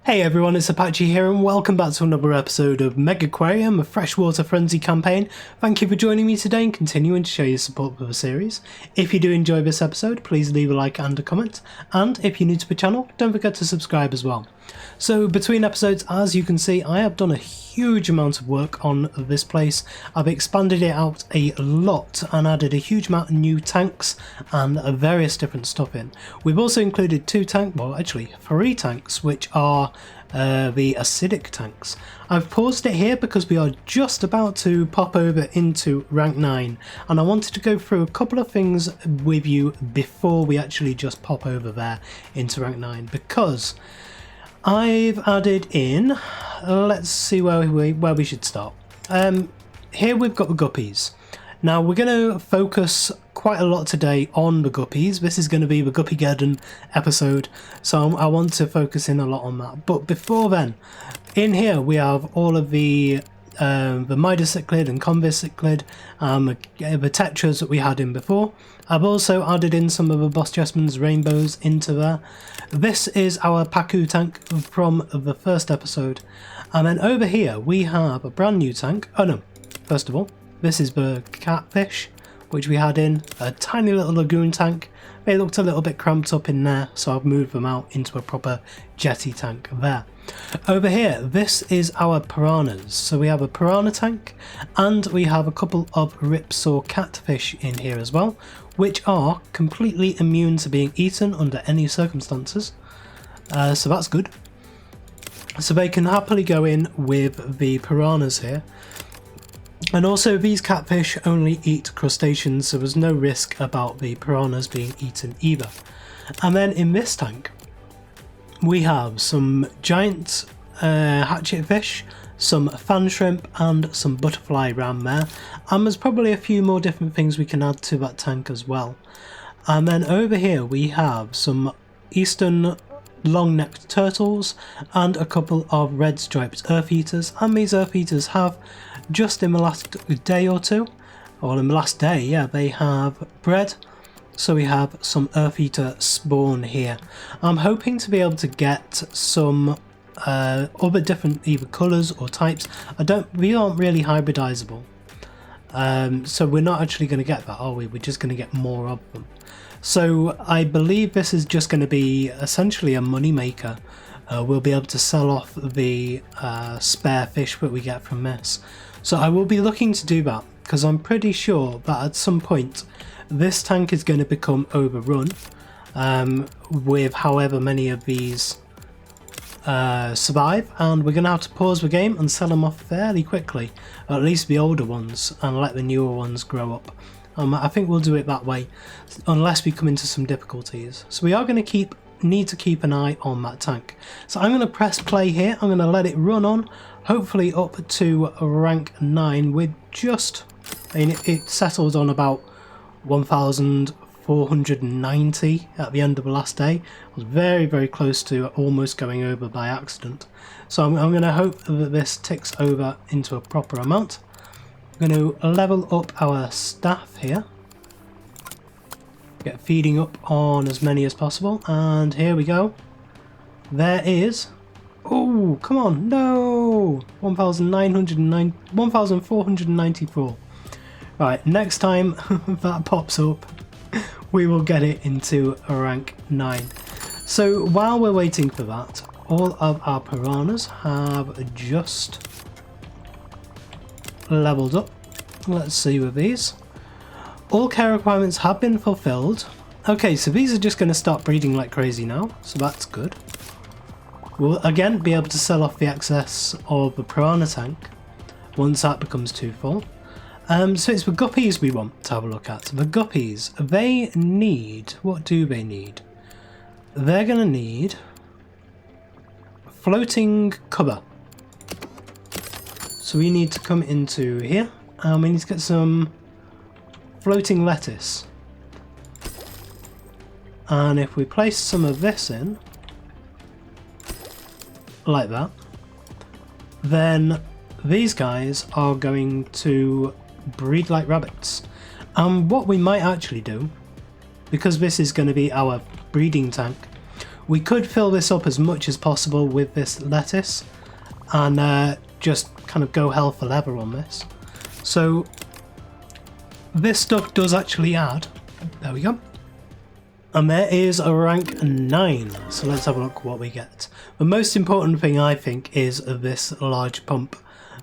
Hey everyone, it's Apache here and welcome back to another episode of Megaquarium, a Freshwater Frenzy campaign. Thank you for joining me today and continuing to show your support for the series. If you do enjoy this episode, please leave a like and a comment, and if you're new to the channel, don't forget to subscribe as well. So between episodes, as you can see, I have done a huge amount of work on this place. I've expanded it out a lot and added a huge amount of new tanks and various different stuff in. We've also included three tanks, which are the acidic tanks. I've paused it here because we are just about to pop over into rank 9 and I wanted to go through a couple of things with you before we actually just pop over there into rank 9, because I've added in, let's see where we should start. Here we've got the guppies. Now we're going to focus quite a lot today on the guppies. This is going to be the Guppygeddon episode, so I want to focus in a lot on that. But before then, in here we have all of the Midas cichlid and convis cichlid, the tetras that we had in before. I've also added in some of the Boss Chessman's rainbows into there. This is our Paku tank from the first episode. And then over here we have a brand new tank. Oh no, first of all, this is the catfish, which we had in a tiny little lagoon tank. They looked a little bit cramped up in there, so I've moved them out into a proper jetty tank there. Over here, this is our piranhas. So we have a piranha tank and we have a couple of ripsaw catfish in here as well, which are completely immune to being eaten under any circumstances. So that's good. So they can happily go in with the piranhas here. And also these catfish only eat crustaceans, so there's no risk about the piranhas being eaten either. And then in this tank we have some giant hatchet fish, some fan shrimp and some butterfly ram there, and there's probably a few more different things we can add to that tank as well. And then over here we have some eastern long-necked turtles and a couple of red striped earth eaters, and these earth eaters have just in the last day or two, or in the last day, yeah, they have bred. So we have some earth eater spawn here. I'm hoping to be able to get some other different either colours or types. We aren't really hybridizable, so we're not actually going to get that, are we? We're just going to get more of them. So I believe this is just going to be essentially a money maker. We'll be able to sell off the spare fish that we get from this. So I will be looking to do that, because I'm pretty sure that at some point this tank is going to become overrun with however many of these survive, and we're going to have to pause the game and sell them off fairly quickly, at least the older ones, and let the newer ones grow up. I think we'll do it that way unless we come into some difficulties. So we are going to need to keep an eye on that tank. So I'm going to press play here. I'm going to let it run on, hopefully up to rank 9 with just, it settled on about 1,490 at the end of the last day. I was very, very close to almost going over by accident. So I'm going to hope that this ticks over into a proper amount. I'm going to level up our staff here. Get feeding up on as many as possible, and here we go. There is, oh come on, no, 1,494. Right, next time that pops up we will get it into rank 9. So while we're waiting for that, all of our piranhas have just leveled up. Let's see with these. All care requirements have been fulfilled. Okay, so these are just going to start breeding like crazy now, so that's good. We'll again be able to sell off the excess of the piranha tank once that becomes too full. So it's the guppies we want to have a look at. The guppies, they need, what do they need? They're going to need floating cover. So we need to come into here and we need to get some floating lettuce. And if we place some of this in, like that, then these guys are going to breed like rabbits. And what we might actually do, because this is going to be our breeding tank, We could fill this up as much as possible with this lettuce and just kind of go hell for leather on this. So this stuff does actually add. There we go. And there is a rank 9. So let's have a look what we get. The most important thing I think is this large pump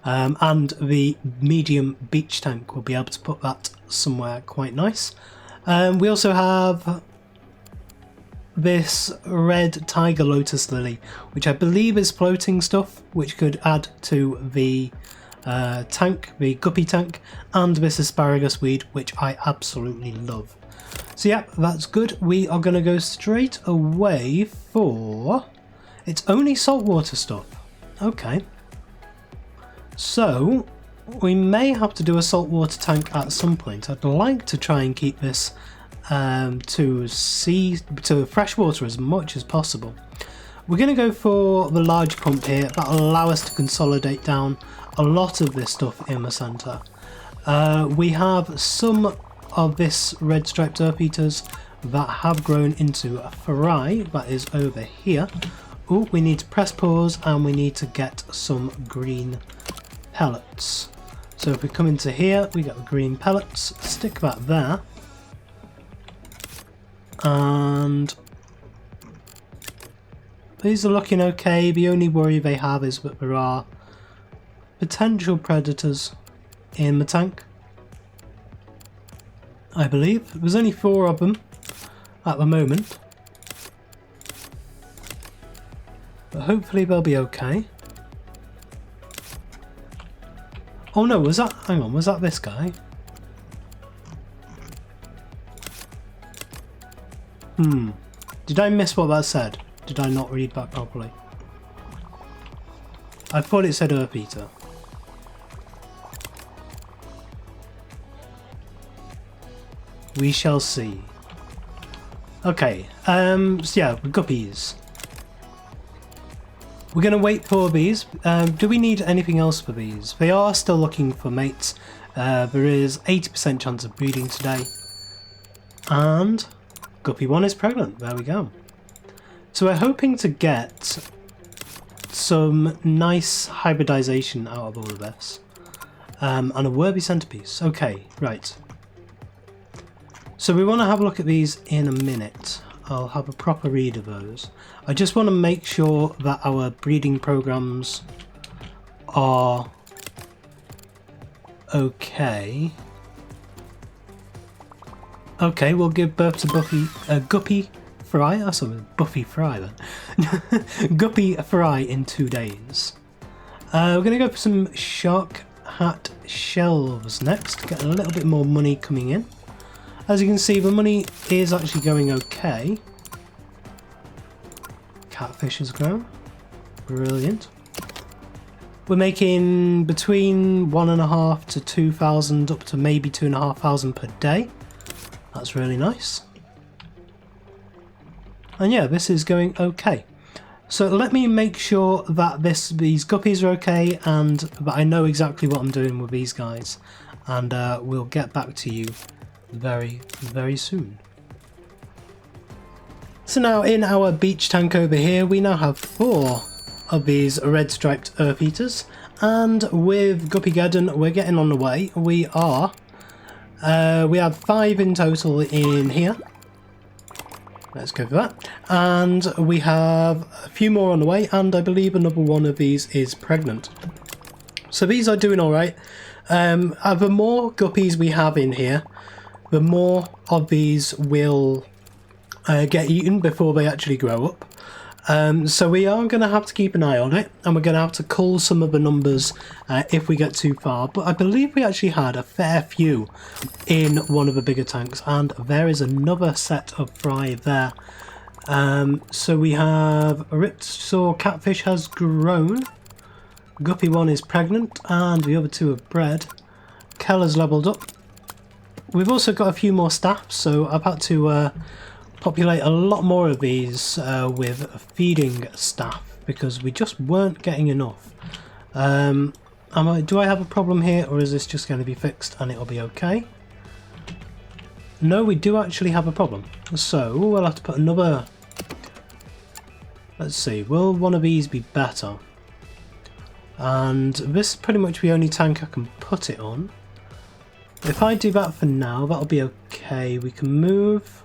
and the medium beach tank. We'll be able to put that somewhere quite nice. We also have this red tiger lotus lily, which I believe is floating stuff, which could add to the tank, the guppy tank, and this asparagus weed, which I absolutely love. So yeah, that's good. We are going to go straight away for... It's only saltwater stuff. Okay. So we may have to do a saltwater tank at some point. I'd like to try and keep this to freshwater as much as possible. We're going to go for the large pump here. That'll allow us to consolidate down a lot of this stuff in the centre. We have some of this red striped earth eaters that have grown into a fry that is over here. Oh, we need to press pause and we need to get some green pellets. So if we come into here, we got the green pellets, stick that there. And these are looking okay. The only worry they have is that there are potential predators in the tank. I believe there's only 4 of them at the moment, but hopefully they'll be okay. Oh no, was that, hang on, was that this guy? Did I miss what that said? Did I not read that properly? I thought it said earth eater. We shall see. Okay, so yeah, guppies. We're going to wait for these. Do we need anything else for these? They are still looking for mates. There is 80% chance of breeding today. And guppy 1 is pregnant. There we go. So we're hoping to get some nice hybridization out of all of this. And a worthy centerpiece. Okay, right. So we want to have a look at these in a minute. I'll have a proper read of those. I just want to make sure that our breeding programs are okay. Okay, we'll give birth to Guppy Fry. I saw Buffy Fry then. Guppy Fry in 2 days. We're going to go for some shark hat shelves next. Get a little bit more money coming in. As you can see, the money is actually going okay. Catfish has grown. Brilliant. We're making between 1,500 to 2,000 up to maybe 2,500 per day. That's really nice. And yeah, this is going okay. So let me make sure that these guppies are okay and that I know exactly what I'm doing with these guys. And we'll get back to you very, very soon. So now in our beach tank over here, we now have 4 of these red striped earth eaters. And with Guppygeddon, we're getting on the way. We have 5 in total in here. Let's go for that. And we have a few more on the way, and I believe another one of these is pregnant. So these are doing alright. The more guppies we have in here, the more of these will get eaten before they actually grow up. So we are going to have to keep an eye on it, and we're going to have to cull some of the numbers if we get too far. But I believe we actually had a fair few in one of the bigger tanks, and there is another set of fry there. So we have a ripped saw catfish has grown, Guppy 1 is pregnant, and the other 2 have bred. Keller's leveled up. We've also got a few more staff, so I've had to populate a lot more of these with feeding staff because we just weren't getting enough. Do I have a problem here, or is this just going to be fixed and it'll be okay? No, we do actually have a problem. So we'll have to put another Let's see, will one of these be better? And this is pretty much the only tank I can put it on. If I do that for now, that'll be okay. We can move...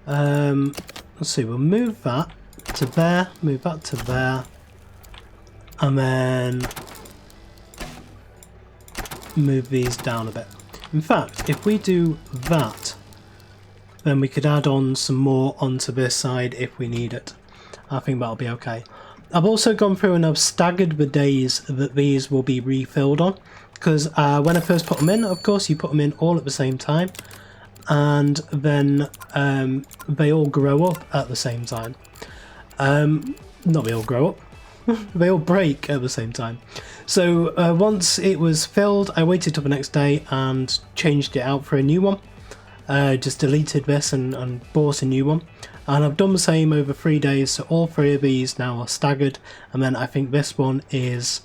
let's see, we'll move that to there, move that to there, and then move these down a bit. In fact, if we do that, then we could add on some more onto this side if we need it. I think that'll be okay. I've also gone through and I've staggered the days that these will be refilled on, because when I first put them in, of course, you put them in all at the same time, and then they all grow up at the same time. Not they all grow up, they all break at the same time. So once it was filled, I waited till the next day and changed it out for a new one. Just deleted this and bought a new one, and I've done the same over 3 days, so all 3 of these now are staggered, and then I think this one is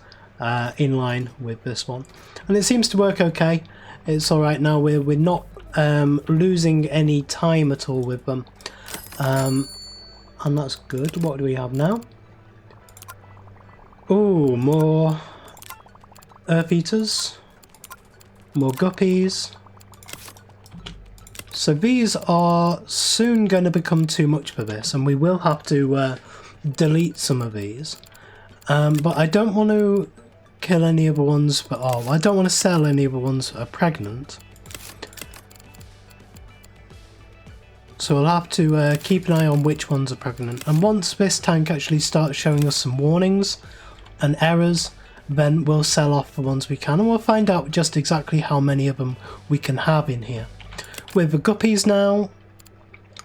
in line with this one, and it seems to work okay. It's alright now. We're not losing any time at all with them, and that's good. What do we have now? Oh, more earth eaters, more guppies. So these are soon going to become too much for this, and we will have to delete some of these. But I don't want to kill any of the ones that are... I don't want to sell any of the ones that are pregnant. So we'll have to keep an eye on which ones are pregnant. And once this tank actually starts showing us some warnings and errors, then we'll sell off the ones we can, and we'll find out just exactly how many of them we can have in here. With the guppies now,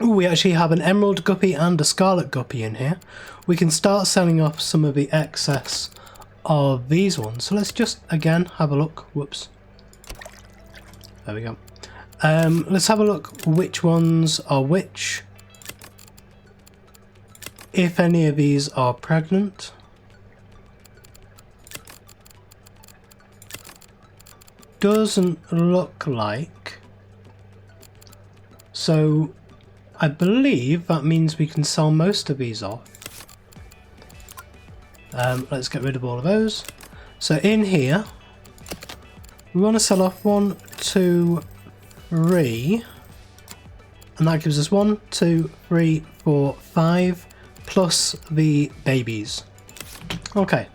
we actually have an emerald guppy and a scarlet guppy in here. We can start selling off some of the excess of these ones. So let's just again have a look. Whoops. There we go. Let's have a look which ones are which. If any of these are pregnant. Doesn't look like. So I believe that means we can sell most of these off. Let's get rid of all of those. So in here, we want to sell off 1, 2, 3, and that gives us 1, 2, 3, 4, 5, plus the babies. Okay.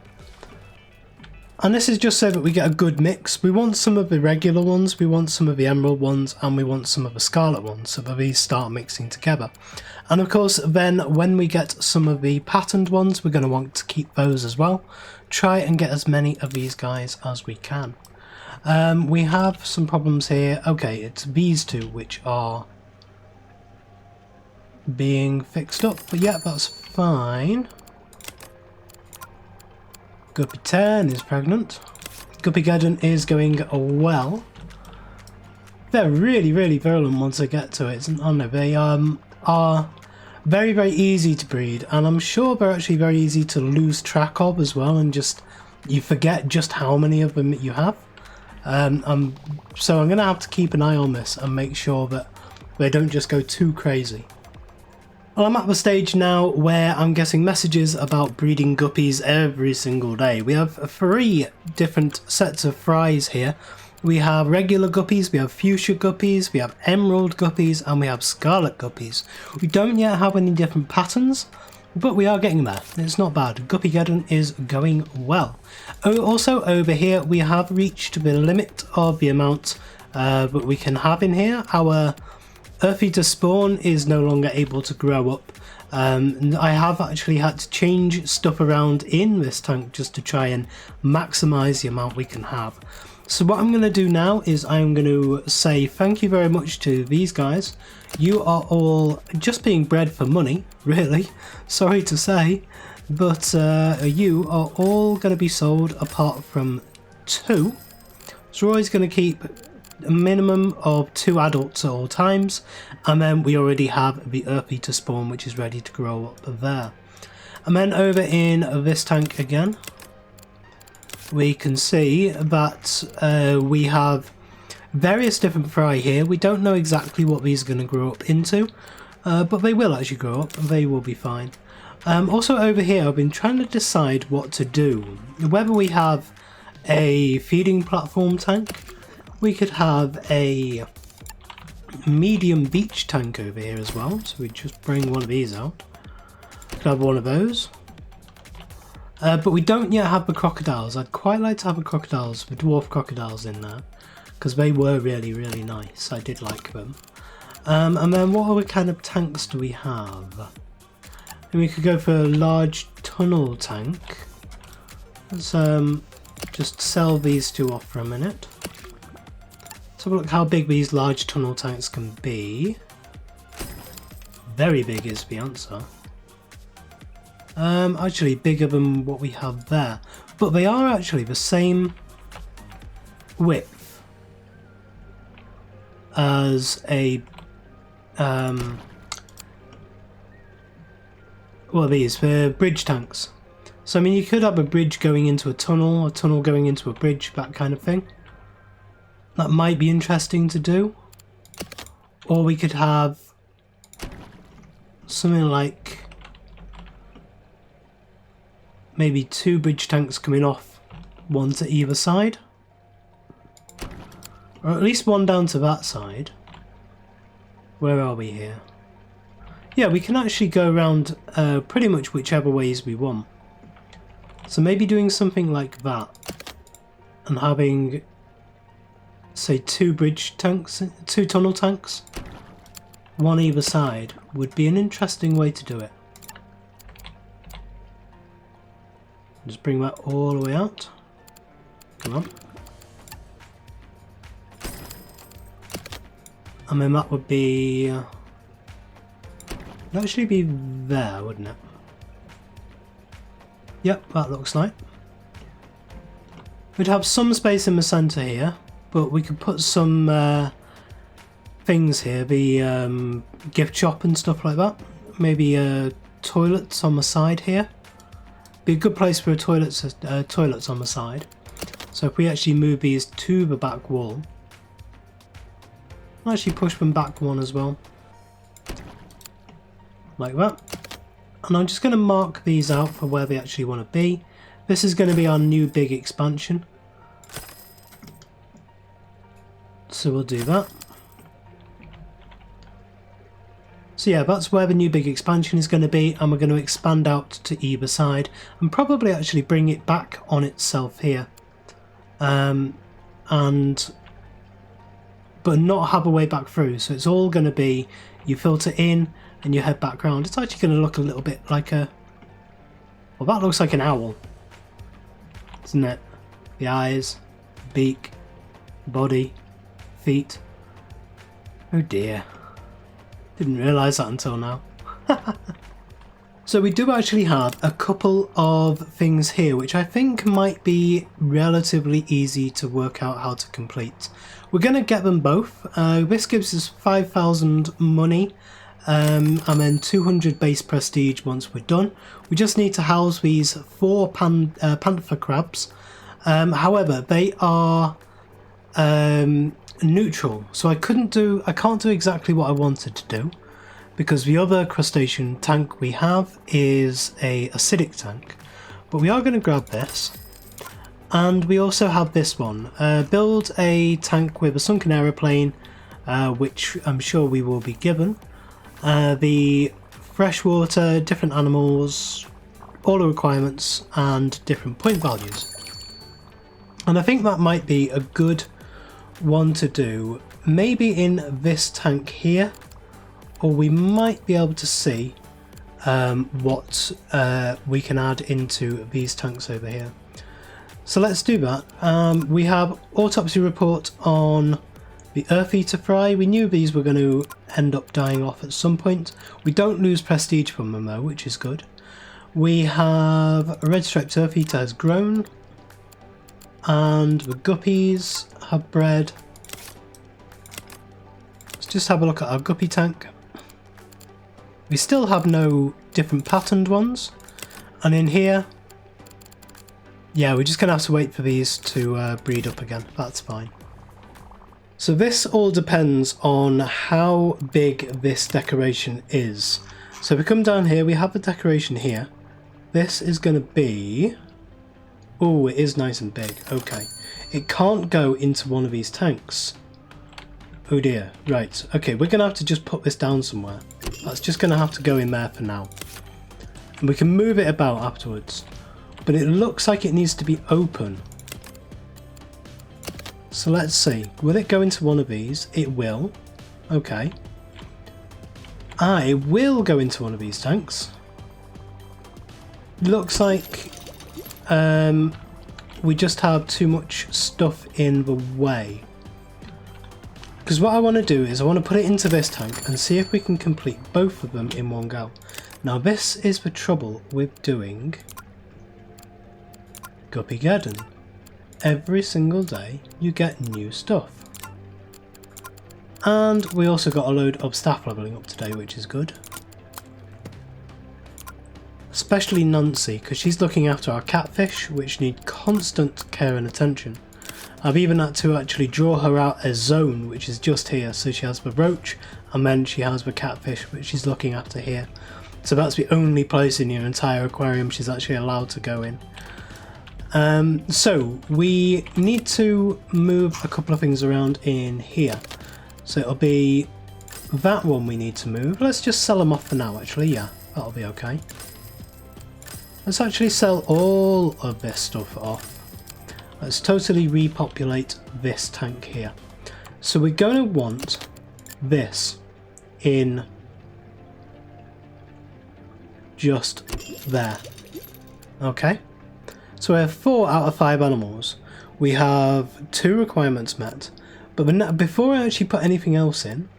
And this is just so that we get a good mix. We want some of the regular ones, we want some of the emerald ones, and we want some of the scarlet ones, so that these start mixing together. And of course, then when we get some of the patterned ones, we're going to want to keep those as well. Try and get as many of these guys as we can. We have some problems here. Okay, it's these two which are being fixed up, but yeah, that's fine. Guppy 10 is pregnant. Guppy Garden is going well. They're really, really virulent once they get to it, aren't they? They are very, very easy to breed, and I'm sure they're actually very easy to lose track of as well, and just you forget just how many of them you have. So I'm going to have to keep an eye on this and make sure that they don't just go too crazy. Well, I'm at the stage now where I'm getting messages about breeding guppies every single day. We have 3 different sets of fries here. We have regular guppies, we have fuchsia guppies, we have emerald guppies, and we have scarlet guppies. We don't yet have any different patterns, but we are getting there. It's not bad. Guppy Garden is going well. Also over here we have reached the limit of the amount that we can have in here. Our Earth Eater spawn is no longer able to grow up. I have actually had to change stuff around in this tank just to try and maximize the amount we can have. So what I'm going to do now is I'm going to say thank you very much to these guys. You are all just being bred for money, really. Sorry to say, but you are all going to be sold apart from 2. So we're always going to keep a minimum of 2 adults at all times, and then we already have the Earth Eater spawn which is ready to grow up there. And then over in this tank again, we can see that we have various different fry here. We don't know exactly what these are going to grow up into, but they will actually grow up and they will be fine. Also over here I've been trying to decide what to do. Whether we have a feeding platform tank, we could have a medium beach tank over here as well, so we just bring one of these out. Could have one of those. But we don't yet have the crocodiles. I'd quite like to have the crocodiles, the dwarf crocodiles in there, because they were really, really nice. I did like them. And then what other kind of tanks do we have? And we could go for a large tunnel tank. Let's just sell these two off for a minute. Let's have a look how big these large tunnel tanks can be. Very big is the answer. Actually bigger than what we have there. But they are actually the same width as a what are these? For bridge tanks. So I mean you could have a bridge going into a tunnel going into a bridge, that kind of thing. That might be interesting to do. Or we could have something like maybe two bridge tanks coming off, one to either side. Or at least one down to that side. Where are we here? Yeah, we can actually go around pretty much whichever ways we want. So maybe doing something like that. And having, say, two bridge tanks, two tunnel tanks, one either side, would be an interesting way to do it. Just bring that all the way out. Come on. And then that would be... that'd actually be there, wouldn't it? Yep, that looks like. We'd have some space in the centre here, but we could put some things here, the gift shop and stuff like that. Maybe toilets on the side here. Be a good place for toilets on the side. So if we actually move these to the back wall, I'll actually push them back one as well, like that. And I'm just going to mark these out for where they actually want to be. This is going to be our new big expansion, so we'll do that. So yeah, that's where the new big expansion is going to be, and we're going to expand out to either side and probably actually bring it back on itself here, but not have a way back through. So it's all going to be, you filter in and you head back round. It's actually going to look a little bit like a, well, that looks like an owl, isn't it? The eyes, beak, body, feet. Oh dear. Didn't realise that until now. So we do actually have a couple of things here which I think might be relatively easy to work out how to complete. We're going to get them both. This gives us 5,000 money and then 200 base prestige once we're done. We just need to house these 4 panther crabs. However, they are neutral, so I can't do exactly what I wanted to do, because the other crustacean tank we have is a acidic tank. But we are going to grab this, and we also have this one. Build a tank with a sunken aeroplane, which I'm sure we will be given. The freshwater, different animals, all the requirements, and different point values. And I think that might be a good one to do, maybe in this tank here, or we might be able to see what we can add into these tanks over here. So let's do that. We have autopsy report on the Earth Eater fry. We knew these were going to end up dying off at some point. We don't lose prestige from them though, which is good. We have a red striped Earth Eater has grown, and the guppies have bred. Let's just have a look at our guppy tank. We still have no different patterned ones, and in here, yeah, we're just going to have to wait for these to breed up again. That's fine. So this all depends on how big this decoration is. So we come down here, we have the decoration here. This is going to be... Oh, it is nice and big. Okay. It can't go into one of these tanks. Oh dear. Right. Okay, we're going to have to just put this down somewhere. That's just going to have to go in there for now. And we can move it about afterwards. But it looks like it needs to be open. So let's see. Will it go into one of these? It will. Okay. Ah, it will go into one of these tanks. Looks like we just have too much stuff in the way. Because what I want to do is I want to put it into this tank and see if we can complete both of them in one go. Now this is the trouble with doing Guppygeddon. Every single day you get new stuff. And we also got a load of staff leveling up today, which is good. Especially Nancy, because she's looking after our catfish, which need constant care and attention. I've even had to actually draw her out a zone, which is just here. So she has the roach, and then she has the catfish, which she's looking after here. So that's the only place in your entire aquarium she's actually allowed to go in. So we need to move a couple of things around in here. So it'll be that one we need to move. Let's just sell them off for now, actually. Yeah, that'll be okay. Let's actually sell all of this stuff off. Let's totally repopulate this tank here. So we're going to want this in just there. Okay. So we have 4 out of 5 animals. We have 2 requirements met. But before I actually put anything else in,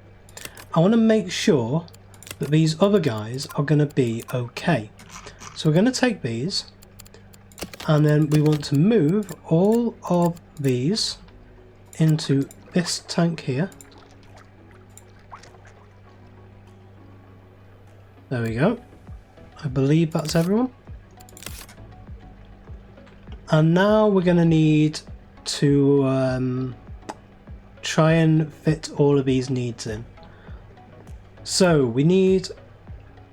I want to make sure that these other guys are going to be okay. So we're going to take these, and then we want to move all of these into this tank here. There we go. I believe that's everyone. And now we're going to need to try and fit all of these needs in. So we need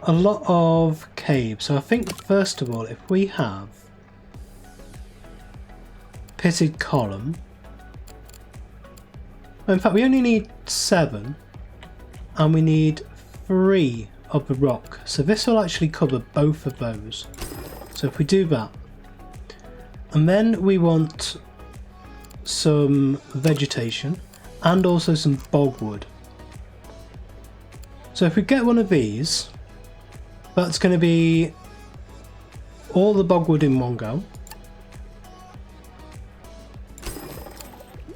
a lot of caves. So I think first of all, if we have pitted column, in fact we only need 7 and we need 3 of the rock. So this will actually cover both of those. So if we do that, and then we want some vegetation and also some bogwood. So if we get one of these, that's going to be all the bogwood in one go.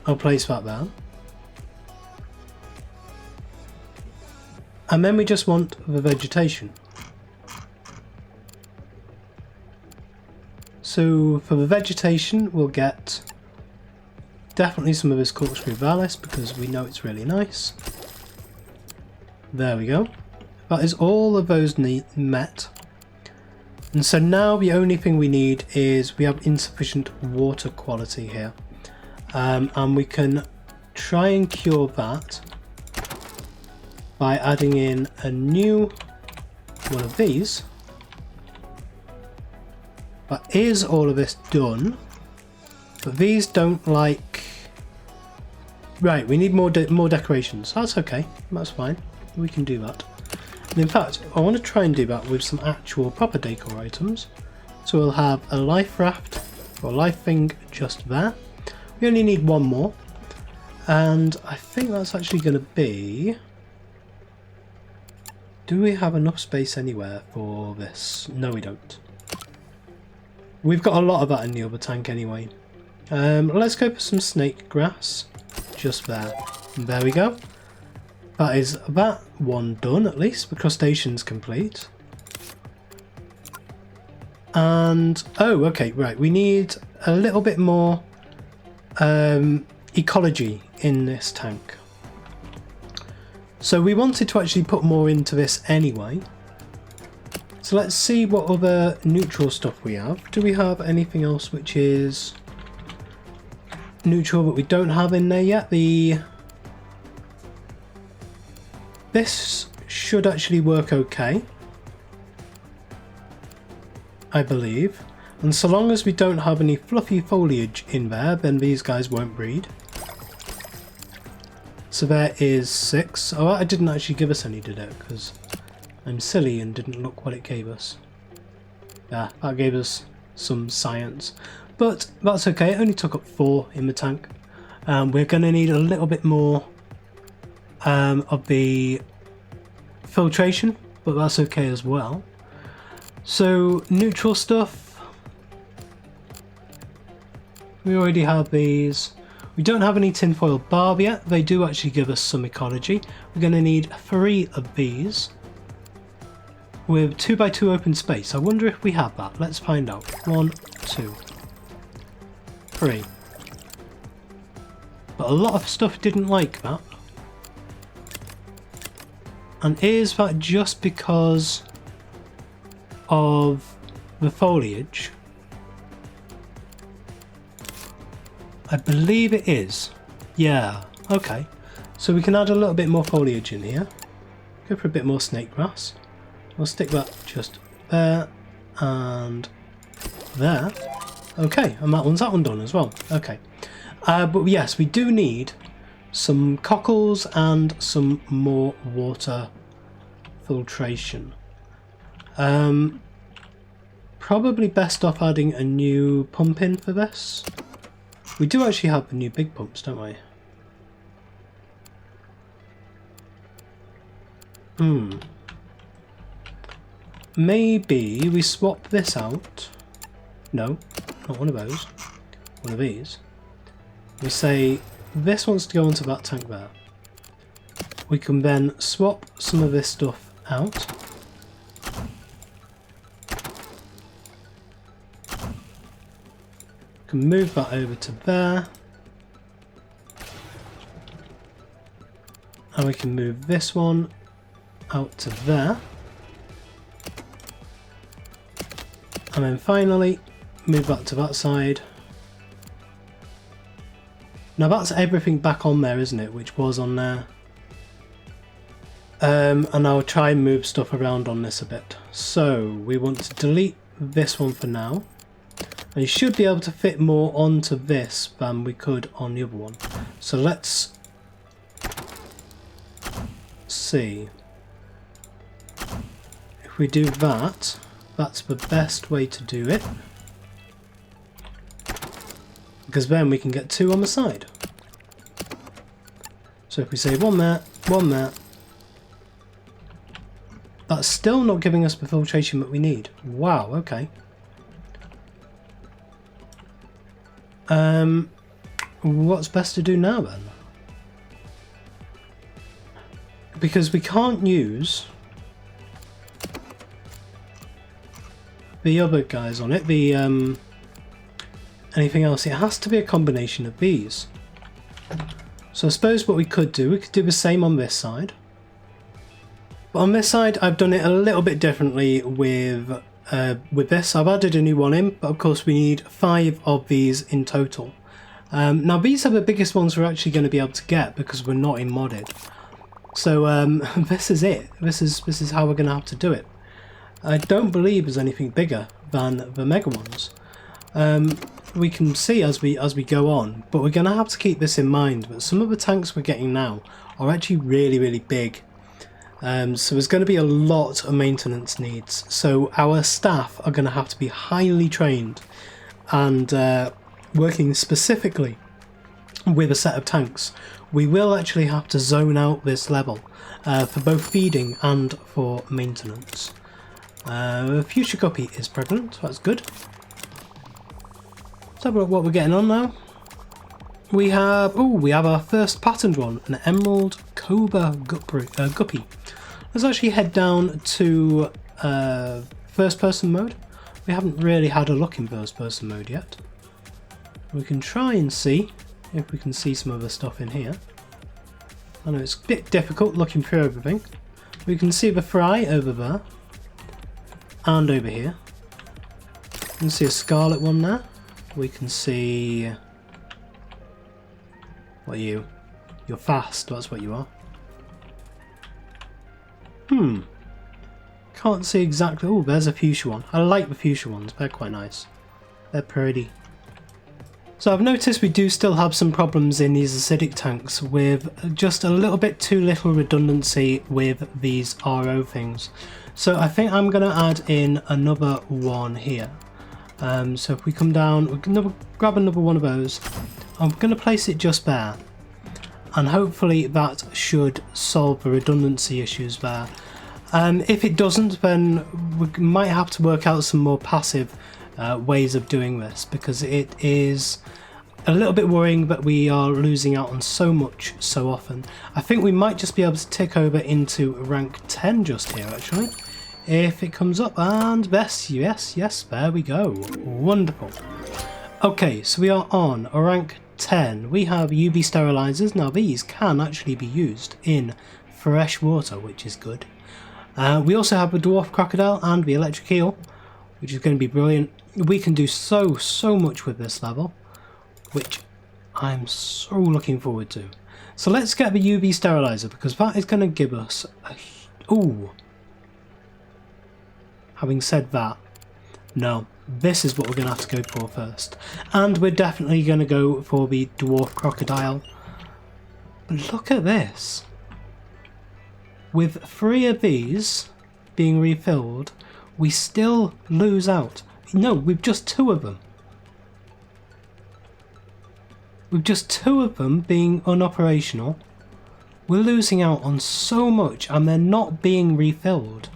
I'll place that there. And then we just want the vegetation. So for the vegetation we'll get definitely some of this corkscrew vallis because we know it's really nice. There we go. That is all of those met. And so now the only thing we need is we have insufficient water quality here. And we can try and cure that by adding in a new one of these. But is all of this done? But these don't like... Right, we need more decorations. That's okay, that's fine. We can do that. And in fact, I want to try and do that with some actual proper decor items. So we'll have a life raft or life thing just there. We only need one more. And I think that's actually going to be... Do we have enough space anywhere for this? No, we don't. We've got a lot of that in the other tank anyway. Let's go for some snake grass. Just there. And there we go. That is that one done at least. The crustacean's complete. And, oh, okay, right. We need a little bit more ecology in this tank. So we wanted to actually put more into this anyway. So let's see what other neutral stuff we have. Do we have anything else which is neutral but we don't have in there yet? This should actually work okay. I believe. And so long as we don't have any fluffy foliage in there, then these guys won't breed. So there is 6. Oh, it didn't actually give us any, did it? Because I'm silly and didn't look what it gave us. Yeah, that gave us some science. But that's okay, it only took up 4 in the tank. We're going to need a little bit more of the filtration, but that's okay as well. So, neutral stuff. We already have these. We don't have any tinfoil barb yet. They do actually give us some ecology. We're going to need 3 of these with 2x2 open space. I wonder if we have that. Let's find out. 1, 2, 3. But a lot of stuff didn't like that. And is that just because of the foliage? I believe it is. Yeah, okay. So we can add a little bit more foliage in here. Go for a bit more snake grass. We'll stick that just there and there. Okay, and that one done as well. Okay. But yes, we do need some cockles and some more water filtration. Probably best off adding a new pump in for this. We do actually have the new big pumps, don't we? Maybe we swap this out. No, not one of those. One of these. We say this wants to go into that tank there. We can then swap some of this stuff out. Can move that over to there. And we can move this one out to there. And then finally move that to that side. Now that's everything back on there, isn't it? Which was on there. And I'll try and move stuff around on this a bit. So we want to delete this one for now. And you should be able to fit more onto this than we could on the other one. So let's see. If we do that, that's the best way to do it. Because then we can get 2 on the side. So if we say 1 there, 1 there. That's still not giving us the filtration that we need. Wow, okay. What's best to do now then? Because we can't use the other guys on it, the anything else. It has to be a combination of these. So I suppose what we could do the same on this side. But on this side I've done it a little bit differently with this. I've added a new one in, but of course we need 5 of these in total. Now these are the biggest ones we're actually going to be able to get because we're not in modded. So this is it. This is how we're going to have to do it. I don't believe there's anything bigger than the mega ones. We can see as we go on, but we're going to have to keep this in mind. But some of the tanks we're getting now are actually really big. So there's going to be a lot of maintenance needs. So our staff are going to have to be highly trained and working specifically with a set of tanks. We will actually have to zone out this level for both feeding and for maintenance. Future Guppy is pregnant, so that's good. Let's have a look what we're getting on now. We have our first patterned one, an Emerald Cobra Guppy. Let's actually head down to first person mode. We haven't really had a look in first person mode yet. We can try and see if we can see some other stuff in here. I know it's a bit difficult looking through everything. We can see the fry over there and over here. We can see a scarlet one there. We can see... What are you? You're fast, that's what you are. can't see exactly. Oh, there's a fuchsia one. I like the fuchsia ones, they're quite nice. They're pretty. So I've noticed we do still have some problems in these acidic tanks with just a little bit too little redundancy with these RO things. So I think I'm going to add in another one here. So if we come down, we're going to grab another one of those. I'm going to place it just there. And hopefully that should solve the redundancy issues there. If it doesn't, then we might have to work out some more passive ways of doing this, because it is a little bit worrying that we are losing out on so much so often. I think we might just be able to tick over into rank 10 just here actually, if it comes up, and yes, there we go, wonderful. Okay, so we are on rank 10. We have UV sterilizers. Now these can actually be used in fresh water, which is good. We also have the dwarf crocodile and the electric eel, which is going to be brilliant. We can do so much with this level, which I'm so looking forward to. So let's get the UV sterilizer, because that is going to give us a... Ooh. Having said that, no, this is what we're going to have to go for first. And we're definitely going to go for the dwarf crocodile. But look at this. With 3 of these being refilled, we still lose out. No, with just 2 of them. With just 2 of them being unoperational, we're losing out on so much, and they're not being refilled.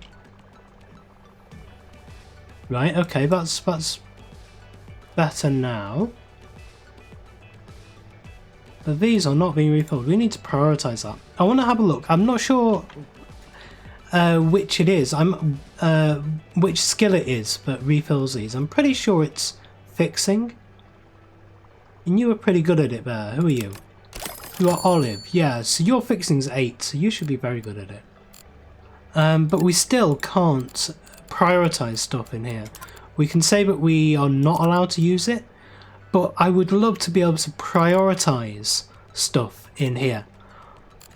Right, okay, that's better now. But these are not being refilled. We need to prioritise that. I want to have a look. I'm not sure which it is. Which skill it is that refills these. I'm pretty sure it's fixing. And you were pretty good at it there. Who are you? You are Olive. Yeah, so your fixing's 8, so you should be very good at it. But we still can't prioritise stuff in here. We can say that we are not allowed to use it, but I would love to be able to prioritise stuff in here.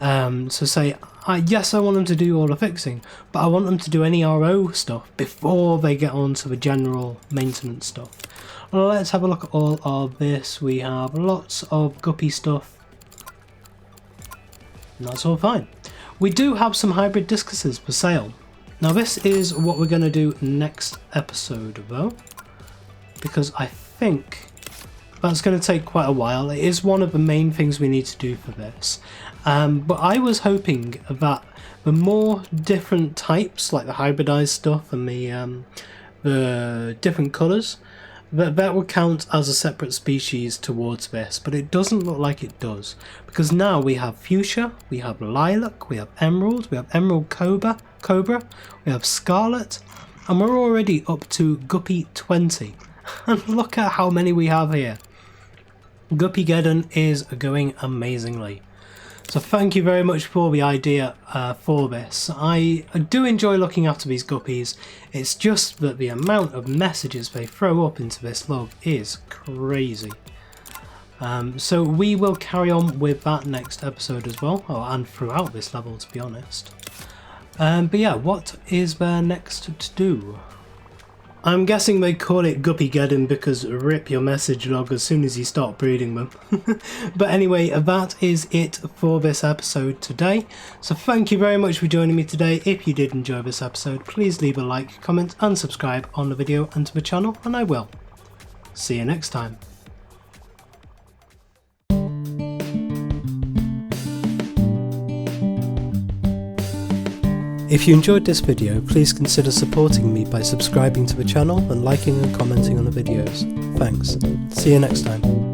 So say, yes, I want them to do all the fixing, but I want them to do any RO stuff before they get on to the general maintenance stuff. Let's have a look at all of this. We have lots of guppy stuff. And that's all fine. We do have some hybrid discuses for sale. Now this is what we're going to do next episode though, because I think that's going to take quite a while. It is one of the main things we need to do for this. But I was hoping that the more different types, like the hybridized stuff and the different colours, that would count as a separate species towards this, but it doesn't look like it does, because now we have fuchsia, we have lilac, we have emerald cobra, we have scarlet, and we're already up to guppy 20. And look at how many we have here. Guppygeddon is going amazingly. So thank you very much for the idea for this. I do enjoy looking after these guppies. It's just that the amount of messages they throw up into this log is crazy. So we will carry on with that next episode as well, and throughout this level to be honest. But yeah, what is there next to do? I'm guessing they call it Guppygeddon because rip your message log as soon as you start breeding them. But anyway, that is it for this episode today. So thank you very much for joining me today. If you did enjoy this episode, please leave a like, comment and subscribe on the video and to the channel, and I will see you next time. If you enjoyed this video, please consider supporting me by subscribing to the channel and liking and commenting on the videos. Thanks. See you next time.